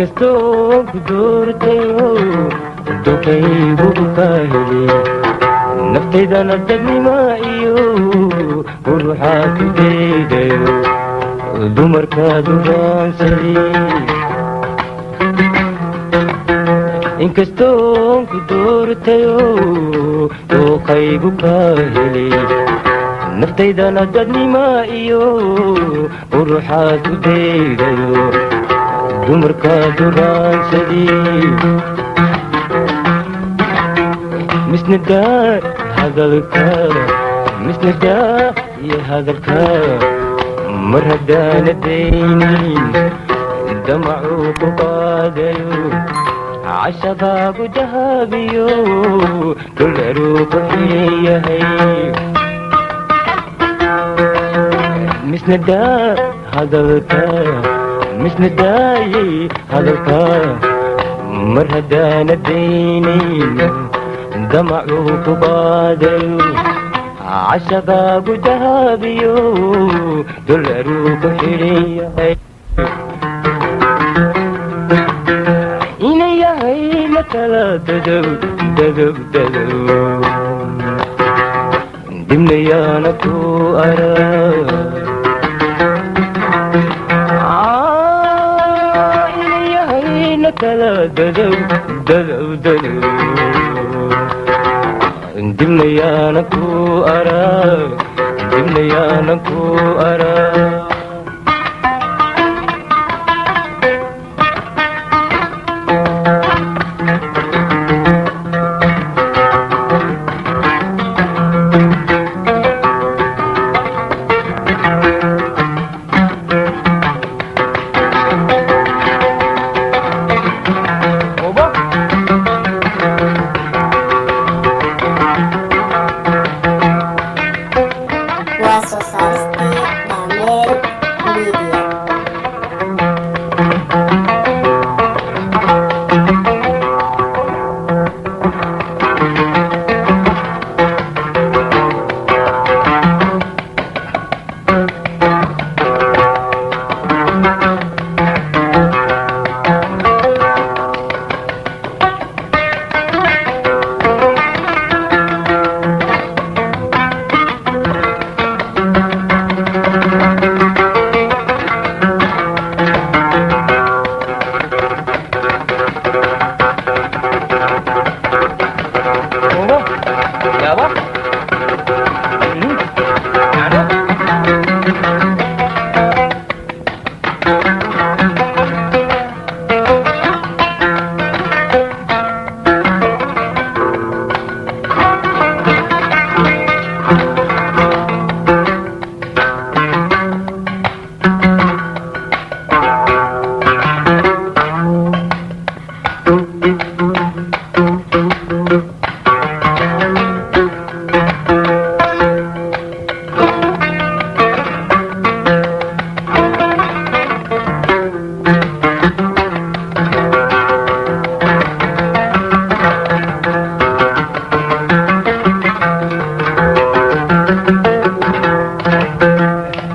inkastoo ku doortayo dukaygu kaheli naftaydana dadnima iyo ruuxaa ku daydayo dumarkaadu raansay inkastoo ku doortayo dukaygu kaheli naftaydana dadnima iyo ruuxaa ku daydayo dumarkaadu raansay misnadaa hadalka misnadaa iyo hadalka mar haddaana daynin damacuu ku qaadayo cashaqaagu dahabiyo dhularuu ku xiyahay misnadaa hadalka misnadaaye hadalka mar haddaana daynin damacuu ku qaadayo cashaqaagu dahabiyo dhularuu ku xidhan yahay ina yahay la kala dadow dadow dadow dibnayaana ku arag ina yahay la kala dadow dadow dadow dibnayaana ku arag dibnayaana ku arag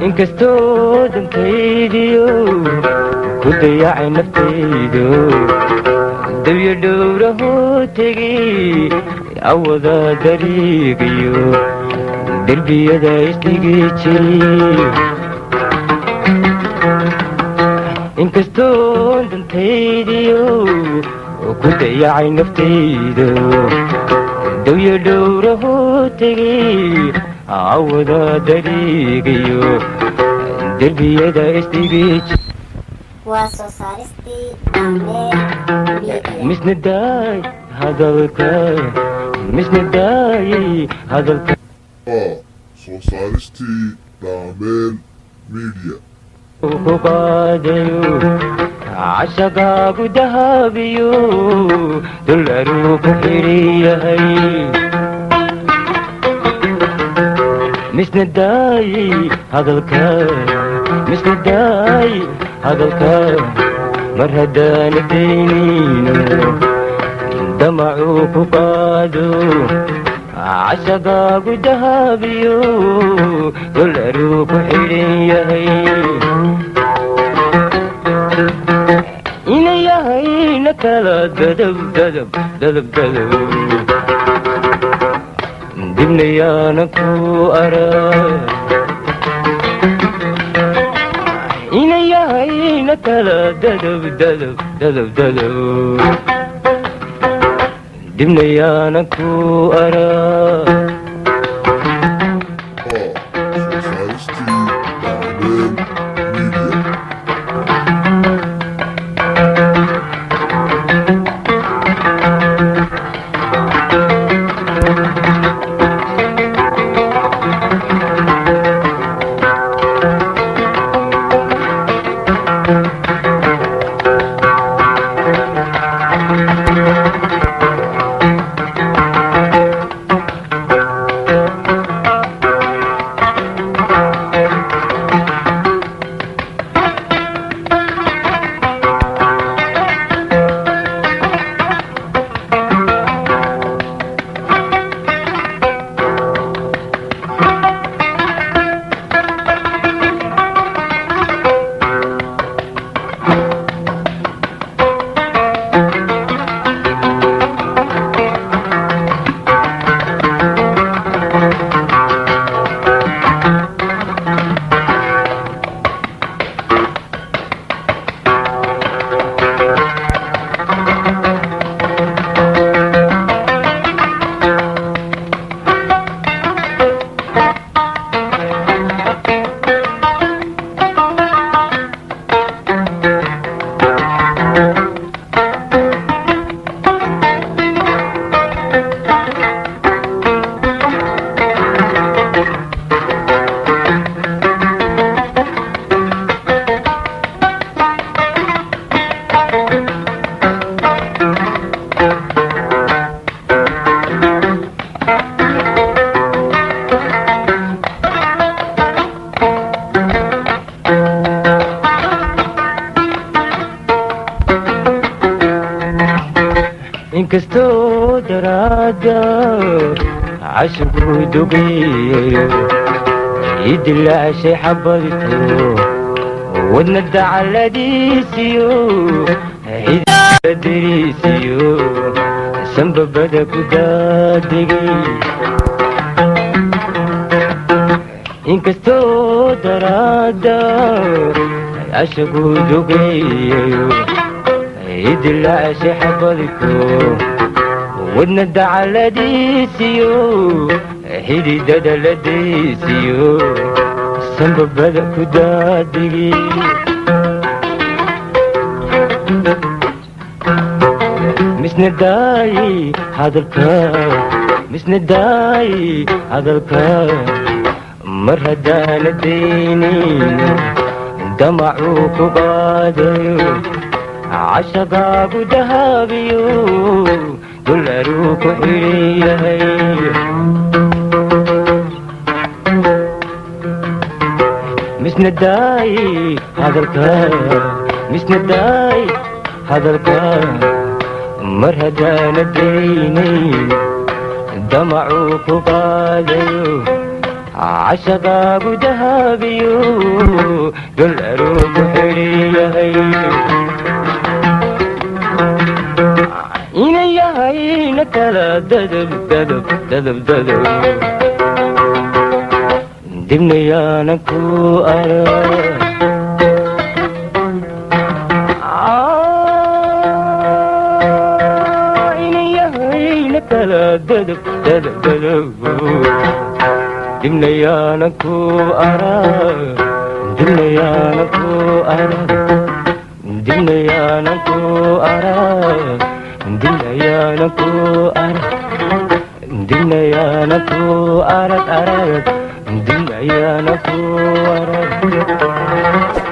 inkastoo dantaydiyo ku dayacay naftaydo dabyo dhowrahoo tegay awada dariiqiyo derbiyada isdhigi jiray inkastoo dantaydiyo ku dayacay naftaydo dabyo dhowrahoo tegay awada dariiqiyo derbiyada isdhigi waa soo saaristii Dhameel misnadaay hadalka misnadaay hadalka soo saaristii Dhameel Media ku qaadayo cashaqaagu dahabiyo dhularuu ku xidhan yahay misnadaay hadalka misnadaay hadalka mar haddaana daynino damacuu ku qaado cashaqaagu dahabiyo dhularuu ku xidhan yahay ina yahay ayna kala dadab dadab dadab dadab dibnayaana ku arag inayahayna kala dadab dadab dadab dadab dibnayaana ku arag soo saaristii dhaameel media inkastoo daraada cashigu dugeeyo idilaashay xabadto wadna dacaladiisiyo xidadiriisiyo sanbabada ku daadegay inkastoo daraada cashigu dugeeyo idilaashay xabadko wadna dacaladiisiyo xididada ladiisiyo sanbabada ku daadegay misna daayi hadalka mar haddaana daynin damacuu ku qaadayo cashaqaagu dahabiyo dularuu ku xidhan yahay misna daayi hadalka mar haddaana daynin damacuu ku qaadayo cashaqaagu dahabiyo dularuu ku xidhan yahay inayahayna kala dadab dadab dadab dadab dibnayaana ku arag inayahayna kala dadab dadab dadab dibnayaana ku arag dibnayaana ku arag dibnayaana ku arag dibnayaana ku arag dibnayaana ku arag arag dibnayaana ku arag